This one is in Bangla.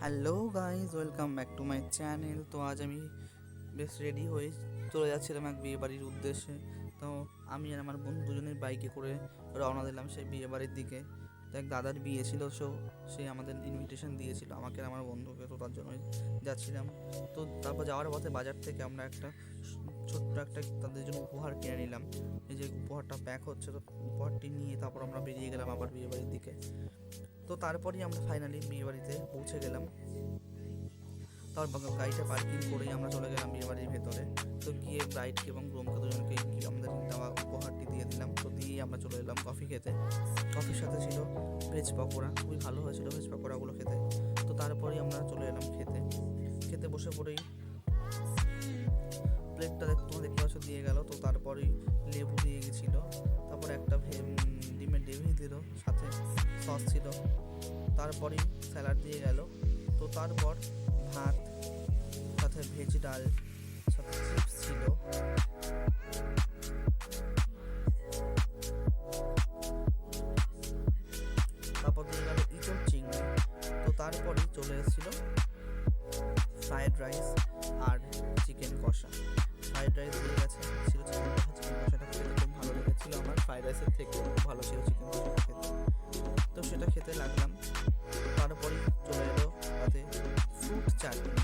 Hello guys, welcome back to my channel. তো আজ আমি বেশ রেডি হয়ে চলে যাচ্ছিলাম এক বিয়ে বাড়ির উদ্দেশ্যে। তো আমি আর আমার বন্ধু দুজনের বাইকে করে রওনা দিলাম সেই বিয়ে বাড়ির দিকে। তো এক দাদার বিয়ে ছিল, সে আমাদের ইনভিটেশন দিয়েছিল আমাকে আর আমার বন্ধুকে, তো তার জন্যই যাচ্ছিলাম। তো তারপর যাওয়ার পথে বাজার থেকে আমরা একটা ছোট্ট একটা তাদের জন্য উপহার কিনে নিলাম। এই যে উপহারটা প্যাক হচ্ছে, তো উপহারটি নিয়ে তারপর আমরা বেরিয়ে গেলাম আবার বিয়ে বাড়ির দিকে। তো তারপরেই আমরা ফাইনালি বিয়ে বাড়িতে পৌঁছে গেলাম। তারপর গাড়িটা পার্কিং করেই আমরা চলে গেলাম বিয়ে বাড়ির ভেতরে। তো গিয়ে ব্রাইডকে এবং গ্রুমকে দুজনকে গিয়ে আমাদের দেওয়া উপহারটি দিয়ে দিলাম। তো দিয়েই আমরা চলে এলাম কফি খেতে। কফির সাথে ছিল ভেজ পকোড়া, খুবই ভালো হয়েছিল ভেজ পকোড়াগুলো খেতে। তো তারপরেই আমরা চলে এলাম খেতে। খেতে বসে পড়েই প্লেটটা তোমার দেখতে পাচ্ছ দিয়ে গেল। তো তারপরেই লেবু দিয়ে গেছিলো, তারপর একটা ডিমের ডেভি দিল, সাথে সস ছিল, তারপরেই স্যালাড দিয়ে গেল। তো তারপর ভাত, সাথে ভেজ ডাল, সাথে চিপস ছিল। তারপর দিয়ে গেল ইঁচড় চিংড়ি। তো তারপরেই চলে এসেছিল ফ্রায়েড রাইস আর চিকেন কষা। ফ্রায়েড রাইস দিয়ে গেছে, ছিল চিকেন কষা। চিকেন কষাটা খেতে খুব ভালো লেগেছিলো আমার, ফ্রায়েড রাইসের থেকে ভালো ছিল চিকেন কষাটা খেতে। তো সেটা খেতে লাগলাম। তারপরেই চলে এলো তাতে ফ্রুট চাটনি।